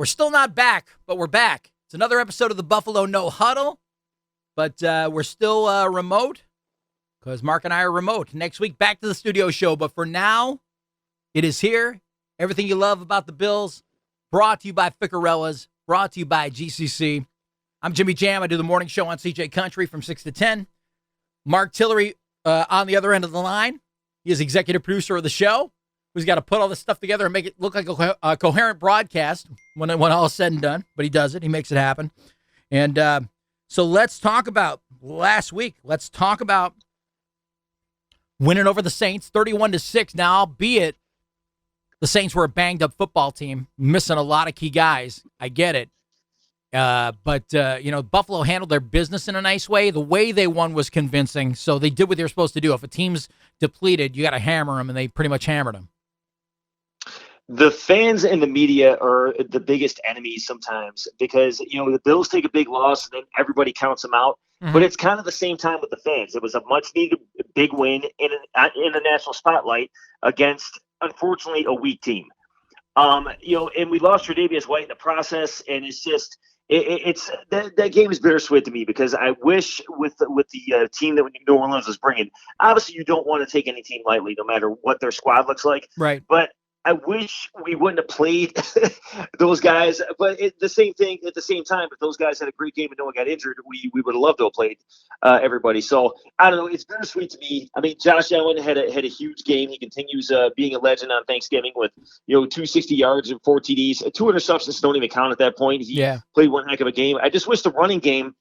We're still not back, but we're back. It's another episode of the Buffalo No-Huddle, but we're still remote because Mark and I are remote. Next week, back to the studio show, but for now, it is here. Everything you love about the Bills, brought to you by Ficarella's, brought to you by GCC. I'm Jimmy Jamm. I do the morning show on CJ Country from 6 to 10. Mark Tillery on the other end of the line. He is executive producer of the show, who's got to put all this stuff together and make it look like a coherent broadcast when all is said and done. But he does it. He makes it happen. And so let's talk about last week. Let's talk about winning over the Saints 31-6. Now, albeit the Saints were a banged-up football team, missing a lot of key guys. I get it. But Buffalo handled their business in a nice way. The way they won was convincing, so they did what they were supposed to do. If a team's depleted, you got to hammer them, and they pretty much hammered them. The fans and the media are the biggest enemies sometimes because, the Bills take a big loss and then everybody counts them out. Mm-hmm. But it's kind of the same time with the fans. It was a much-needed big win in the national spotlight against, unfortunately, a weak team. And we lost Tre'Davious White in the process, and it's just that game is bittersweet to me because I wish with the team that New Orleans was bringing, obviously you don't want to take any team lightly, no matter what their squad looks like. Right. But I wish we wouldn't have played those guys. But the same thing at the same time, if those guys had a great game and no one got injured, we would have loved to have played everybody. So I don't know. It's bittersweet to me. I mean, Josh Allen had a huge game. He continues being a legend on Thanksgiving with 260 yards and 4 TDs. 2 interceptions don't even count at that point. He played one heck of a game. I just wish the running game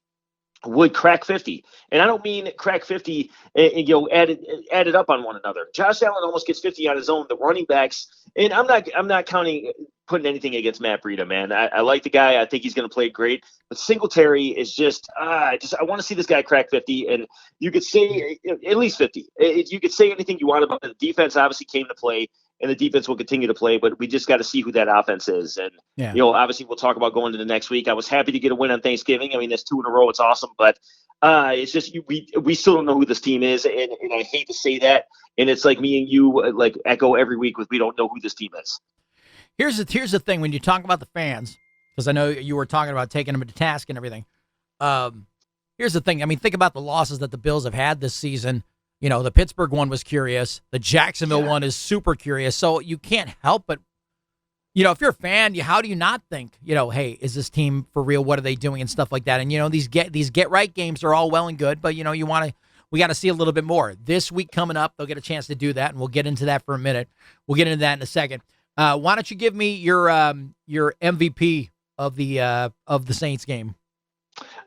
would crack 50. And I don't mean crack 50 added up on one another. Josh Allen almost gets 50 on his own. The running backs, and I'm not putting anything against Matt Breida, man. I like the guy. I think he's going to play great. But Singletary is I want to see this guy crack 50. And you could say at least 50. You could say anything you want about it. The defense obviously came to play, and the defense will continue to play, but we just got to see who that offense is. And, obviously we'll talk about going to the next week. I was happy to get a win on Thanksgiving. I mean, that's 2 in a row. It's awesome, but it's just we still don't know who this team is, and I hate to say that. And it's like me and you echo every week with we don't know who this team is. Here's the thing when you talk about the fans, because I know you were talking about taking them to task and everything. Here's the thing. I mean, think about the losses that the Bills have had this season. The Pittsburgh one was curious. The Jacksonville one is super curious. So you can't help but, if you're a fan, how do you not think, hey, is this team for real? What are they doing and stuff like that? And, these get right games are all well and good, but, we got to see a little bit more. This week coming up, they'll get a chance to do that, and we'll get into that for a minute. We'll get into that in a second. Why don't you give me your MVP of the Saints game?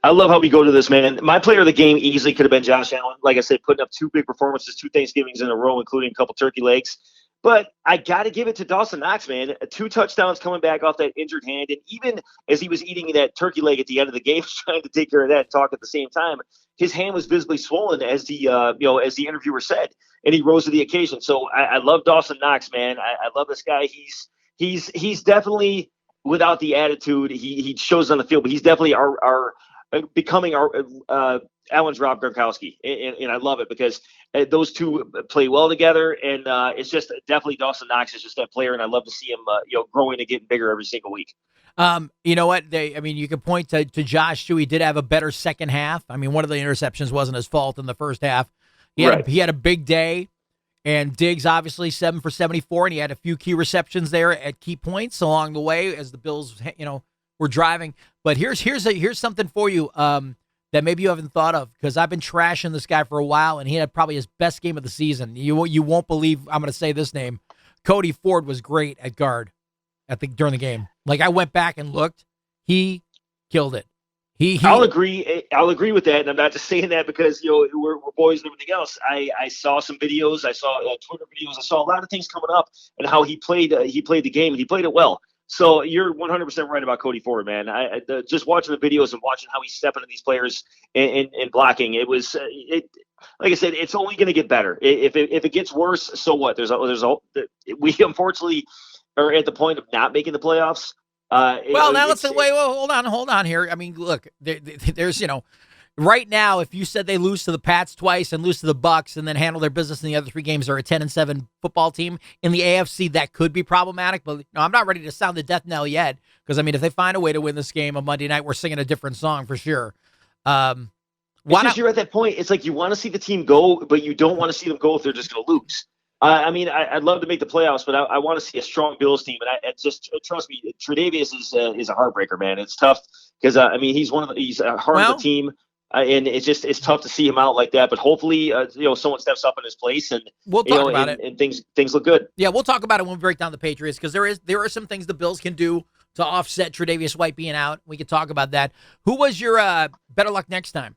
I love how we go to this, man. My player of the game easily could have been Josh Allen. Like I said, putting up 2 big performances, 2 Thanksgivings in a row, including a couple turkey legs. But I got to give it to Dawson Knox, man. 2 touchdowns coming back off that injured hand. And even as he was eating that turkey leg at the end of the game, trying to take care of that and talk at the same time, his hand was visibly swollen, as the as the interviewer said, and he rose to the occasion. So I love Dawson Knox, man. I love this guy. He's definitely, without the attitude he shows on the field, but he's definitely our becoming our Allen's Rob Gronkowski, and I love it because those two play well together, and it's just definitely Dawson Knox is just that player, and I love to see him growing and getting bigger every single week. You know what? You can point to Josh too. He did have a better second half. I mean, one of the interceptions wasn't his fault in the first half. He had a big day, and Diggs obviously 7 for 74, and he had a few key receptions there at key points along the way as the Bills, were driving. But here's something for you that maybe you haven't thought of, because I've been trashing this guy for a while, and he had probably his best game of the season. You won't believe I'm going to say this name. Cody Ford was great at guard during the game. Like, I went back and looked. He killed it. I'll agree with that, and I'm not just saying that because we're boys and everything else. I saw some videos, I saw Twitter videos, I saw a lot of things coming up and how he played the game, and he played it well. So you're 100% right about Cody Ford, man. Just watching the videos and watching how he's stepping to these players and blocking, it was like I said, it's only going to get better. If it gets worse, so what? We unfortunately are at the point of not making the playoffs. Hold on here. I mean, look, there's right now, if you said they lose to the Pats twice and lose to the Bucks and then handle their business in the other 3 games, they're a 10-7 football team in the AFC. That could be problematic, but I'm not ready to sound the death knell yet. Because if they find a way to win this game on Monday night, we're singing a different song for sure. You're at that point. It's like you want to see the team go, but you don't want to see them go if they're just going to lose. I'd love to make the playoffs, but I want to see a strong Bills team. And trust me, Tre'Davious is a heartbreaker, man. It's tough because he's a heart of the team, and it's tough to see him out like that. But hopefully, someone steps up in his place, and we'll talk about it. And things look good. Yeah, we'll talk about it when we break down the Patriots because there are some things the Bills can do to offset Tre'Davious White being out. We can talk about that. Who was your better luck next time?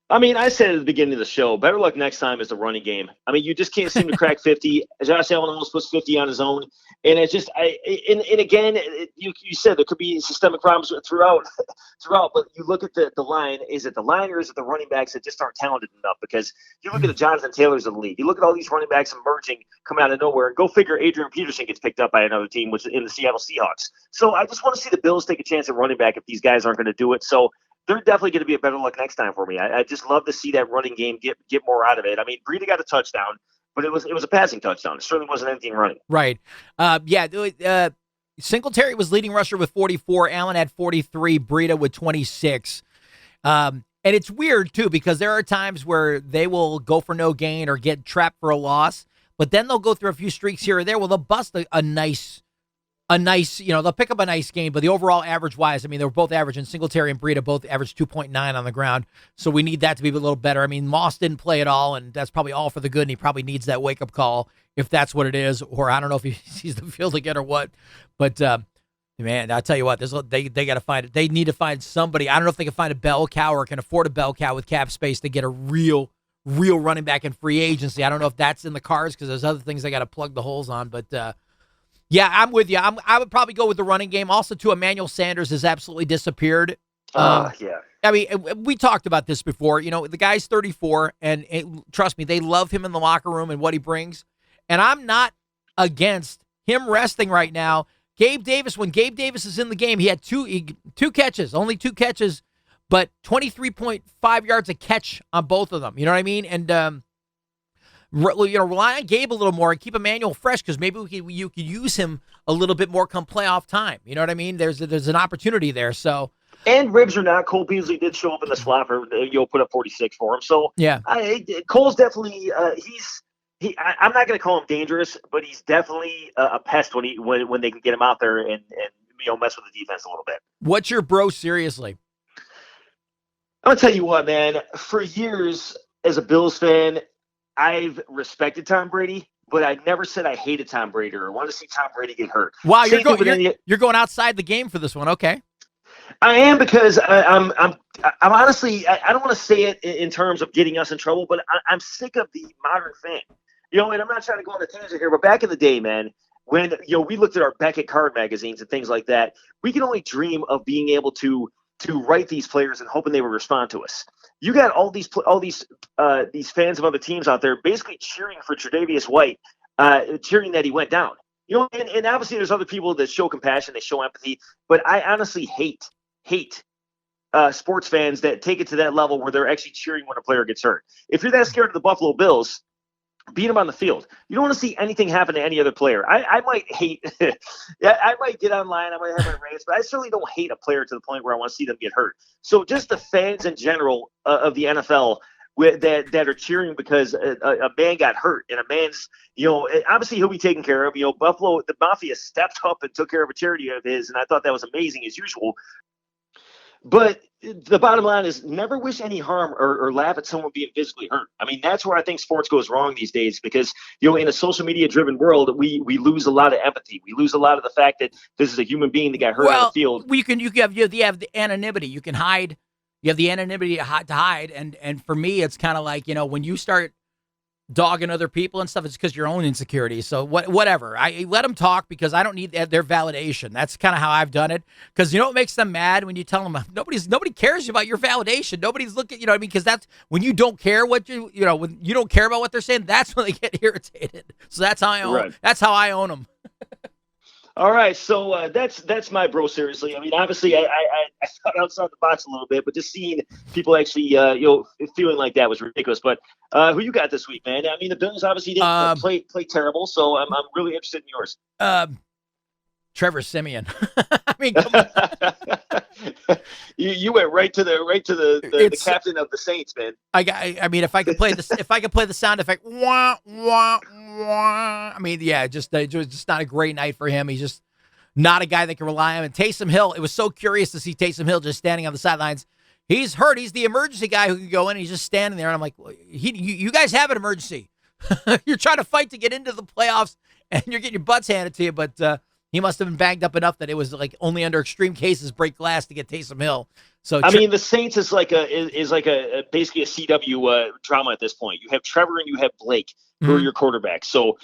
I said at the beginning of the show, better luck next time is the running game. You just can't seem to crack 50. Josh Allen almost puts 50 on his own. And it's just, again, you said there could be systemic problems throughout, but you look at the line, is it the line or is it the running backs that just aren't talented enough? Because you look at the Jonathan Taylors of the league, you look at all these running backs emerging, coming out of nowhere, and go figure Adrian Peterson gets picked up by another team, which is in the Seattle Seahawks. So I just want to see the Bills take a chance at running back if these guys aren't going to do it. So they're definitely going to be a better luck next time for me. I just love to see that running game get more out of it. Brady got a touchdown, but it was a passing touchdown. It certainly wasn't anything running. Right. Singletary was leading rusher with 44. Allen had 43. Breida with 26. And it's weird, too, because there are times where they will go for no gain or get trapped for a loss, but then they'll go through a few streaks here or there. Well, they'll bust a nice, they'll pick up a nice game, but the overall average-wise, they were both averaging. Singletary and Breida both averaged 2.9 on the ground, so we need that to be a little better. Moss didn't play at all, and that's probably all for the good, and he probably needs that wake-up call if that's what it is, or I don't know if he sees the field again or what. But, man, I'll tell you what, they got to find it. They need to find somebody. I don't know if they can find a bell cow or can afford a bell cow with cap space to get a real running back in free agency. I don't know if that's in the cards because there's other things they got to plug the holes on, but yeah, I'm with you. I would probably go with the running game. Also, too, Emmanuel Sanders has absolutely disappeared. Yeah. We talked about this before. The guy's 34, and trust me, they love him in the locker room and what he brings. And I'm not against him resting right now. When Gabe Davis is in the game, he had two catches, only 2 catches, but 23.5 yards a catch on both of them. You know what I mean? And rely on Gabe a little more and keep Emmanuel fresh because maybe you could use him a little bit more come playoff time. You know what I mean? There's an opportunity there. So, and ribs or not, Cole Beasley did show up in the slot for put up 46 for him. So yeah, Cole's definitely I'm not going to call him dangerous, but he's definitely a pest when they can get him out there and mess with the defense a little bit. What's your bro? Seriously, I'm gonna tell you what, man. For years as a Bills fan, I've respected Tom Brady, but I never said I hated Tom Brady or wanted to see Tom Brady get hurt. Wow, you're going outside the game for this one, okay? I am because I'm honestly I don't want to say it in terms of getting us in trouble, but I'm sick of the modern fan. And I'm not trying to go on a tangent here, but back in the day, man, when we looked at our Beckett card magazines and things like that, we could only dream of being able to write these players and hoping they would respond to us. You got all these fans of other teams out there basically cheering for Tre'Davious White, cheering that he went down. And obviously there's other people that show compassion, they show empathy, but I honestly hate sports fans that take it to that level where they're actually cheering when a player gets hurt. If you're that scared of the Buffalo Bills, beat them on the field. You don't want to see anything happen to any other player. I might hate I might get online, I might have my rants, but I certainly don't hate a player to the point where I want to see them get hurt. So just the fans in general of the NFL that are cheering because a man got hurt and a man's, obviously he'll be taken care of. Buffalo, the Mafia stepped up and took care of a charity of his, and I thought that was amazing as usual. But the bottom line is never wish any harm or laugh at someone being physically hurt. That's where I think sports goes wrong these days because, in a social media driven world, we lose a lot of empathy. We lose a lot of the fact that this is a human being that got hurt on the field. You have the anonymity. You can hide. You have the anonymity to hide. And for me, it's kind of like, when you start dogging other people and stuff, it's because your own insecurity. So whatever. I let them talk because I don't need their validation. That's kind of how I've done it. Because what makes them mad when you tell them nobody cares about your validation. Nobody's looking. Because that's when you don't care when you don't care about what they're saying. That's when they get irritated. So that's how I own. Right. That's how I own them. All right, so that's my bro. Seriously, I mean, obviously, I thought outside the box a little bit, but just seeing people actually, feeling like that was ridiculous. But who you got this week, man? I mean, the Bills obviously didn't play terrible, so I'm really interested in yours. Trevor Siemian. I mean, come on. you went right to the captain of the Saints, man. I mean, if I could play the sound effect, wah wah wah. I mean, yeah, just not a great night for him. He's just not a guy that can rely on. And Treysom Hill, it was so curious to see Treysom Hill just standing on the sidelines. He's hurt. He's the emergency guy who can go in. He's just standing there, and I'm like, you guys have an emergency. You're trying to fight to get into the playoffs, and you're getting your butts handed to you, but. He must have been banged up enough that it was like only under extreme cases break glass to get Treysom Hill. So I mean, the Saints is like a basically a CW drama at this point. You have Trevor and you have Blake who are your quarterbacks. So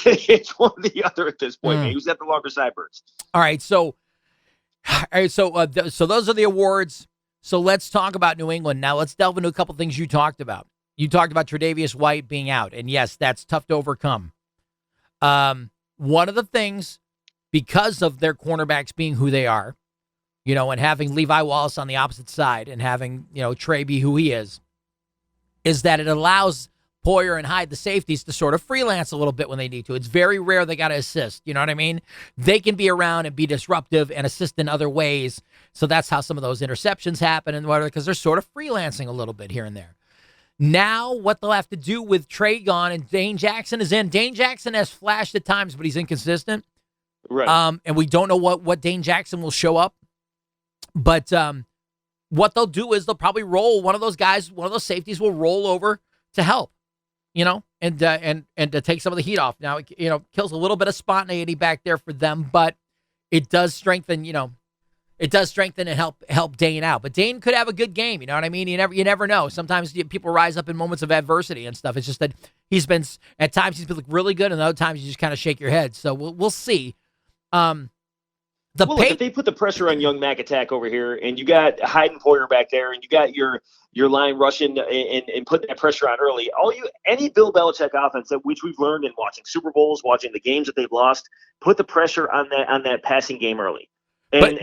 it's one or the other at this point. Man. Who's got the longer sideburns? All right, so those are the awards. So let's talk about New England now. Let's delve into a couple things you talked about. You talked about Tre'Davious White being out, and yes, that's tough to overcome. One of the things. Because of their cornerbacks being who they are, and having Levi Wallace on the opposite side and having, Trey be who he is that it allows Poyer and Hyde, the safeties, to sort of freelance a little bit when they need to. It's very rare they got to assist. You know what I mean? They can be around and be disruptive and assist in other ways. So that's how some of those interceptions happen and whatever, because they're sort of freelancing a little bit here and there. Now, what they'll have to do with Trey gone and Dane Jackson is in. Dane Jackson has flashed at times, but he's inconsistent. Right. And we don't know what Dane Jackson will show up. But what they'll do is they'll probably roll one of those guys, one of those safeties will roll over to help, and to take some of the heat off. Now, it kills a little bit of spontaneity back there for them, but it does strengthen, and help Dane out. But Dane could have a good game, you know what I mean? You never know. Sometimes people rise up in moments of adversity and stuff. It's just that at times he's been really good, and other times you just kind of shake your head. So we'll see. If they put the pressure on young Mac Attack over here, and you got Hyde and Poyer back there, and you got your line rushing and putting that pressure on early, any Bill Belichick offense which we've learned in watching Super Bowls, watching the games that they've lost, put the pressure on that passing game early. But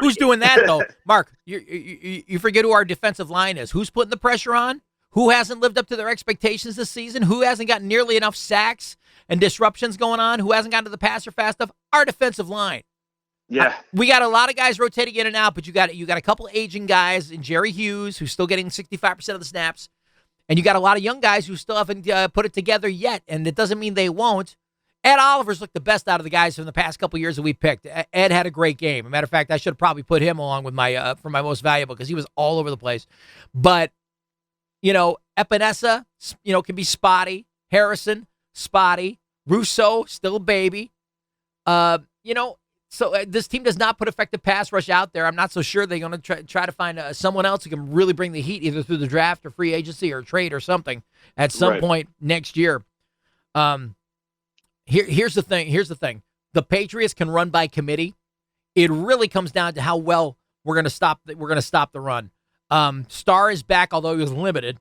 who's doing that though, Mark? You forget who our defensive line is. Who's putting the pressure on? Who hasn't lived up to their expectations this season? Who hasn't gotten nearly enough sacks and disruptions going on? Who hasn't gotten to the passer fast enough? Our defensive line. Yeah, we got a lot of guys rotating in and out, but you got a couple aging guys in Jerry Hughes who's still getting 65% of the snaps, and you got a lot of young guys who still haven't put it together yet. And it doesn't mean they won't. Ed Oliver's looked the best out of the guys from the past couple years that we picked. Ed had a great game. As a matter of fact, I should have probably put him along with my for my most valuable because he was all over the place. But Epinesa, can be spotty. Harrison, spotty. Rousseau, still a baby. So this team does not put effective pass rush out there. I'm not so sure they're going to try to find someone else who can really bring the heat either through the draft or free agency or trade or something at some point next year. Here's the thing. The Patriots can run by committee. It really comes down to how well we're going to stop the run. Starr is back, although he was limited.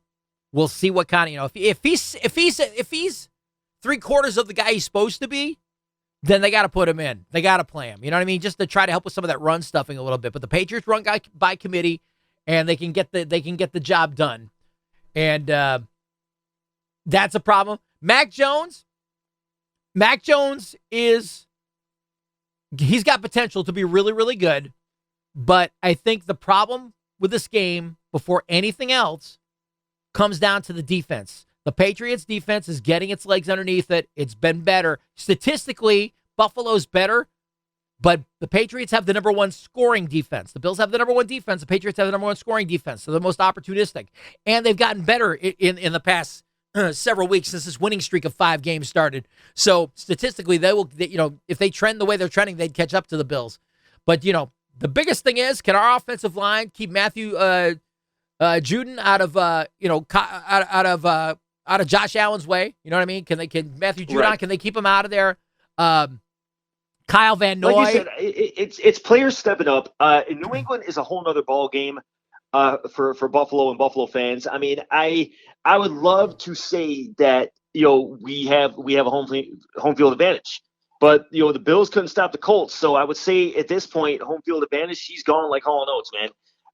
We'll see what kind of, if he's 3/4 of the guy he's supposed to be, then they got to put him in. They got to play him. You know what I mean? Just to try to help with some of that run stuffing a little bit. But the Patriots run by committee, and they can get the job done. And that's a problem. Mac Jones he's got potential to be really, really good. But I think the problem with this game, before anything else, comes down to the defense. The Patriots defense is getting its legs underneath it. It's been better. Statistically, Buffalo's better, but the Patriots have the number one scoring defense. The Bills have the number one defense. The Patriots have the number one scoring defense. So they're the most opportunistic. And they've gotten better in the past several weeks since this winning streak of 5 games started. So statistically, if they trend the way they're trending, they'd catch up to the Bills. But, the biggest thing is, can our offensive line keep Matthew Judon out of Josh Allen's way? You know what I mean? Can Matthew Judon, can they keep him out of there? Kyle Van Noy. Like you said, it's players stepping up. New England is a whole nother ball game for Buffalo and Buffalo fans. I mean, I would love to say that we have a home field advantage. But, the Bills couldn't stop the Colts. So I would say at this point, home field advantage, she's gone like Hall & Oates, man.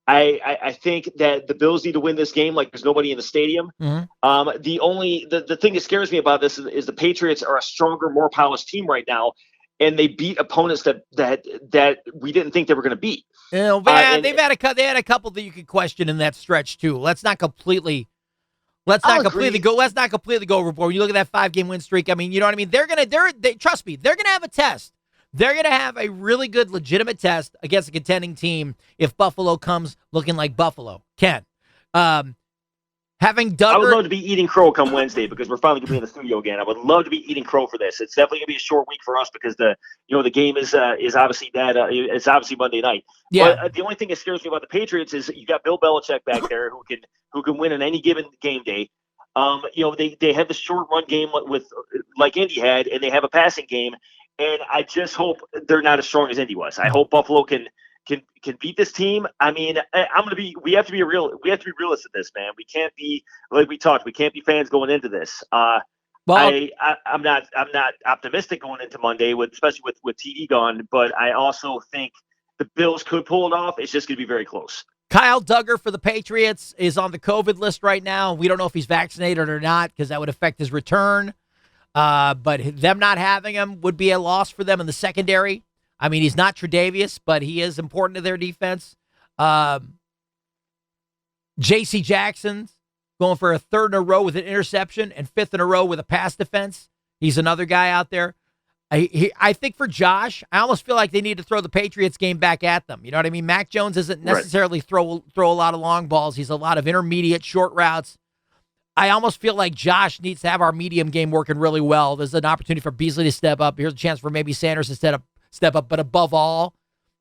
I think that the Bills need to win this game like there's nobody in the stadium. Mm-hmm. The thing that scares me about this is the Patriots are a stronger, more polished team right now, and they beat opponents that we didn't think they were going to beat. They had a couple that you could question in that stretch too. Let's not completely go overboard. When you look at that 5-game win streak, I mean, you know what I mean? Trust me, they're going to have a test. They're going to have a really good, legitimate test against a contending team if Buffalo comes looking like Buffalo. Ken, having Duggar, I would love to be eating crow come Wednesday because we're finally going to be in the studio again. I would love to be eating crow for this. It's definitely going to be a short week for us because the game is obviously it's obviously Monday night. Yeah. But the only thing that scares me about the Patriots is you got Bill Belichick back there who can win on any given game day. They have the short run game with like Indy had, and they have a passing game. And I just hope they're not as strong as Indy was. I hope Buffalo can beat this team. I mean, we have to be realists at this, man. We can't be like we talked. We can't be fans going into this. I'm not optimistic going into Monday especially with TD gone, but I also think the Bills could pull it off. It's just going to be very close. Kyle Duggar for the Patriots is on the COVID list right now. We don't know if he's vaccinated or not because that would affect his return. But them not having him would be a loss for them in the secondary. I mean, he's not Tre'Davious, but he is important to their defense. J.C. Jackson's going for a 3rd in a row with an interception and 5th in a row with a pass defense. He's another guy out there. I think for Josh, I almost feel like they need to throw the Patriots game back at them. You know what I mean? Mac Jones isn't necessarily throw a lot of long balls. He's a lot of intermediate, short routes. I almost feel like Josh needs to have our medium game working really well. There's an opportunity for Beasley to step up. Here's a chance for maybe Sanders to step up. But above all,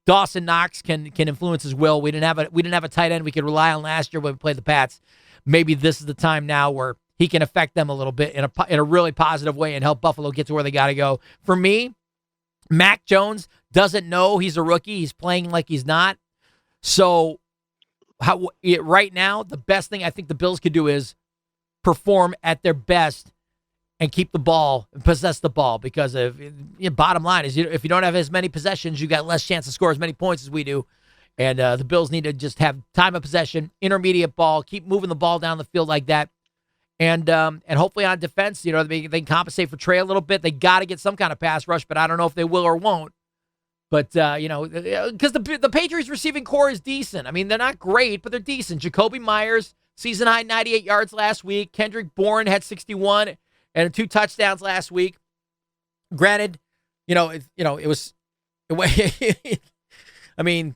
Dawson Knox can influence his will. We didn't have a tight end we could rely on last year when we played the Pats. Maybe this is the time now where he can affect them a little bit in a really positive way and help Buffalo get to where they got to go. For me, Mac Jones doesn't know he's a rookie. He's playing like he's not. So right now, the best thing I think the Bills could do is perform at their best and keep the ball and possess the ball because bottom line is if you don't have as many possessions, you got less chance to score as many points as we do. And the Bills need to just have time of possession, intermediate ball, keep moving the ball down the field like that. And hopefully on defense, they can compensate for Trey a little bit. They got to get some kind of pass rush, but I don't know if they will or won't. But, because the Patriots receiving core is decent. I mean, they're not great, but they're decent. Jacoby Myers, season high 98 yards last week. Kendrick Bourne had 61 and 2 touchdowns last week. Granted, it was. I mean,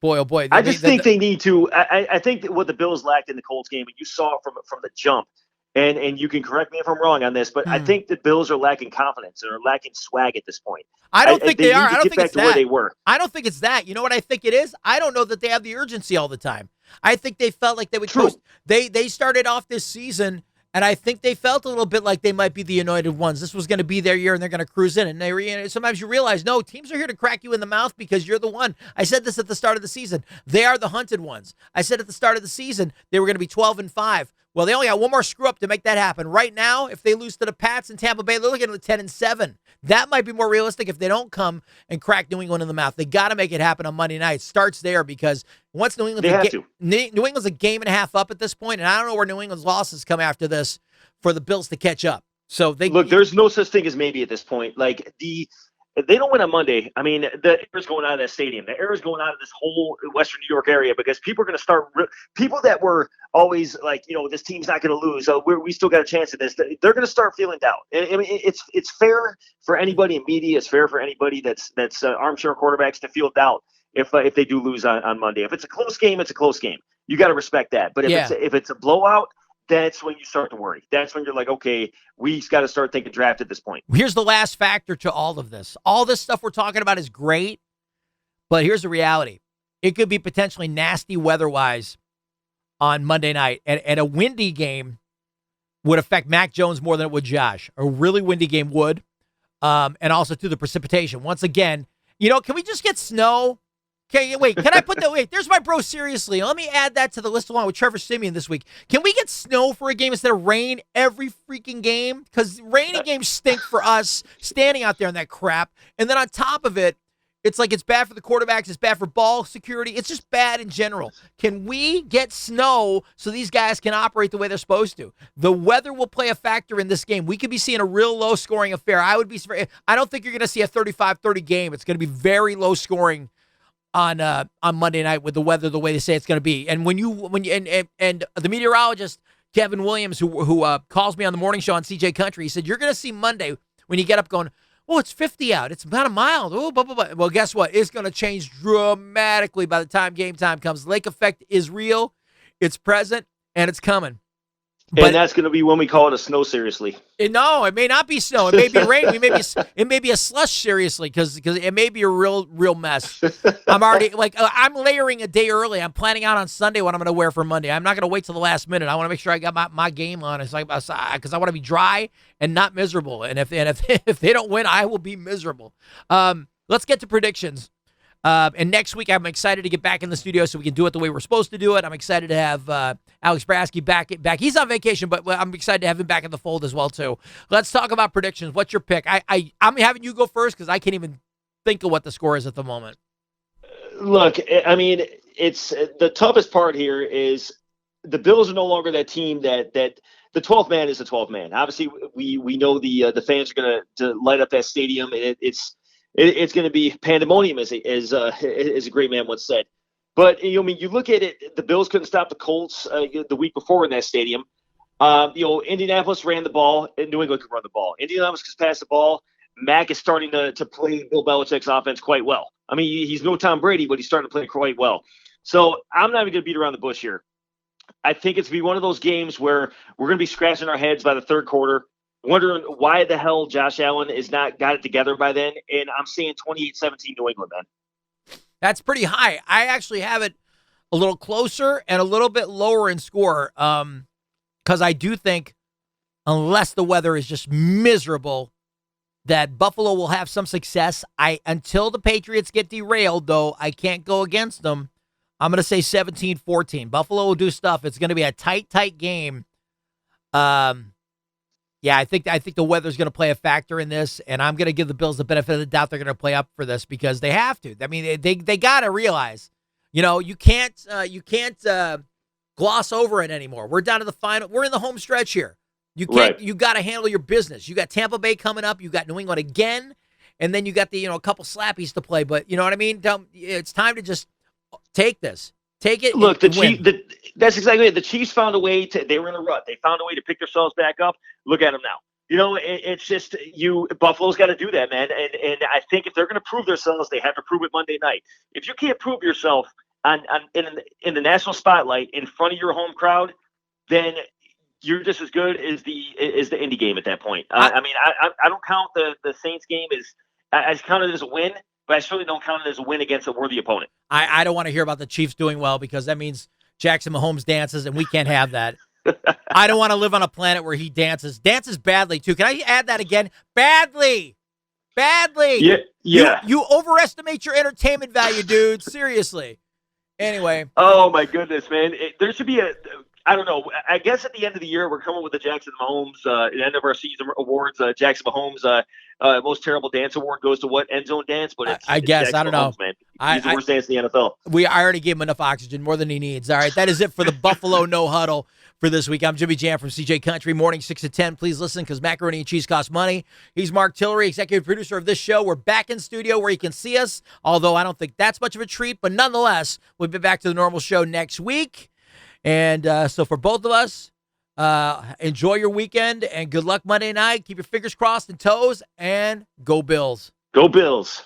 boy, oh boy. I think they need to. I think that what the Bills lacked in the Colts game, and you saw it from the jump. And you can correct me if I'm wrong on this, but I think the Bills are lacking confidence and are lacking swag at this point. I don't think they are. I don't think it's that. Where they were. I don't think it's that. You know what I think it is? I don't know that they have the urgency all the time. I think they felt like they would close. They started off this season, and I think they felt a little bit like they might be the anointed ones. This was going to be their year, and they're going to cruise in. And sometimes you realize, no, teams are here to crack you in the mouth because you're the one. I said this at the start of the season. They are the hunted ones. I said at the start of the season they were going to be 12-5. Well, they only got one more screw up to make that happen. Right now, if they lose to the Pats in Tampa Bay, they're looking at 10-7. That might be more realistic if they don't come and crack New England in the mouth. They got to make it happen on Monday night. It starts there because once New England's a game and a half up at this point, and I don't know where New England's losses come after this for the Bills to catch up. So there's no such thing as maybe at this point. Like if they don't win on Monday, I mean, the air's going out of that stadium. The air is going out of this whole Western New York area because people are going to start people that were always like, this team's not going to lose. We still got a chance at this. They're going to start feeling doubt. I mean, it's fair for anybody in media. It's fair for anybody that's armchair quarterbacks to feel doubt if they do lose on Monday. If it's a close game, it's a close game. You got to respect that. But if it's a blowout, that's when you start to worry. That's when you're like, okay, we got to start thinking draft at this point. Here's the last factor to all of this. All this stuff we're talking about is great, but here's the reality. It could be potentially nasty weather-wise on Monday night, and a windy game would affect Mac Jones more than it would Josh. A really windy game would, and also to the precipitation. Once again, can we just get snow? Okay, wait. Can I put that? Wait, there's my bro. Seriously, let me add that to the list along with Trevor Siemian this week. Can we get snow for a game instead of rain every freaking game? Because rainy games stink for us standing out there in that crap. And then on top of it, it's like it's bad for the quarterbacks. It's bad for ball security. It's just bad in general. Can we get snow so these guys can operate the way they're supposed to? The weather will play a factor in this game. We could be seeing a real low-scoring affair. I don't think you're going to see a 35-30 game. It's going to be very low-scoring on Monday night with the weather the way they say it's going to be. And when the meteorologist Kevin Williams, who calls me on the morning show on CJ Country, he said you're going to see Monday when you get up going, oh, it's 50 out. It's about a mile. Oh, blah, blah, blah. Well, guess what? It's going to change dramatically by the time game time comes. Lake effect is real. It's present, and it's coming. But that's going to be when we call it a snow seriously. No, it may not be snow. It may be rain. It may be a slush seriously because it may be a real mess. I'm already I'm layering a day early. I'm planning out on Sunday what I'm going to wear for Monday. I'm not going to wait till the last minute. I want to make sure I got my game on. It's like because I want to be dry and not miserable. And if they don't win, I will be miserable. Let's get to predictions. And next week, I'm excited to get back in the studio so we can do it the way we're supposed to do it. I'm excited to have Alex Brasky back. He's on vacation, but I'm excited to have him back in the fold as well, too. Let's talk about predictions. What's your pick? I'm having you go first because I can't even think of what the score is at the moment. Look, I mean, it's the toughest part here is the Bills are no longer that team that the 12th man is the 12th man. Obviously, we know the fans are going to light up that stadium, and it's going to be pandemonium, as a great man once said. But I mean, you look at it. The Bills couldn't stop the Colts the week before in that stadium. Indianapolis ran the ball, and New England could run the ball. Indianapolis could pass the ball. Mac is starting to play Bill Belichick's offense quite well. I mean, he's no Tom Brady, but he's starting to play quite well. So I'm not even going to beat around the bush here. I think it's going to be one of those games where we're going to be scratching our heads by the third quarter, wondering why the hell Josh Allen is not got it together by then. And I'm saying 28-17 New England, man. That's pretty high. I actually have it a little closer and a little bit lower in score because I do think, unless the weather is just miserable, that Buffalo will have some success. Until the Patriots get derailed, though, I can't go against them. I'm going to say 17-14. Buffalo will do stuff. It's going to be a tight game. Yeah, I think the weather's going to play a factor in this, and I'm going to give the Bills the benefit of the doubt they're going to play up for this because they have to. I mean, they got to realize, you can't gloss over it anymore. We're down to the final. We're in the home stretch here. You can't. Right. You got to handle your business. You got Tampa Bay coming up. You got New England again, and then you got the a couple slappies to play. But you know what I mean? It's time to just take this. Take it. Look, that's exactly it. The Chiefs found a way they were in a rut. They found a way to pick themselves back up. Look at them now. It's just Buffalo's got to do that, man. And I think if they're going to prove themselves, they have to prove it Monday night. If you can't prove yourself in the national spotlight in front of your home crowd, then you're just as good as the Indy game at that point. I don't count the Saints game I count it as a win. But I certainly don't count it as a win against a worthy opponent. I don't want to hear about the Chiefs doing well because that means Jackson Mahomes dances, and we can't have that. I don't want to live on a planet where he dances. Dances badly, too. Can I add that again? Badly. Yeah. You overestimate your entertainment value, dude. Seriously. Anyway. Oh, my goodness, man. There should be I don't know. I guess at the end of the year, we're coming with the Jackson Mahomes, the end of our season awards. Jackson Mahomes, most terrible dance award goes to what? End zone dance? But I guess. Jackson I don't know. Mahomes, man. He's the worst dance in the NFL. I already gave him enough oxygen, more than he needs. All right, that is it for the Buffalo No-Huddle for this week. I'm Jimmy Jamm from CJ Country, morning 6 to 10. Please listen because macaroni and cheese costs money. He's Mark Tillery, executive producer of this show. We're back in studio where you can see us, although I don't think that's much of a treat. But nonetheless, we'll be back to the normal show next week. And so for both of us, enjoy your weekend and good luck Monday night. Keep your fingers crossed and toes, and go Bills. Go Bills.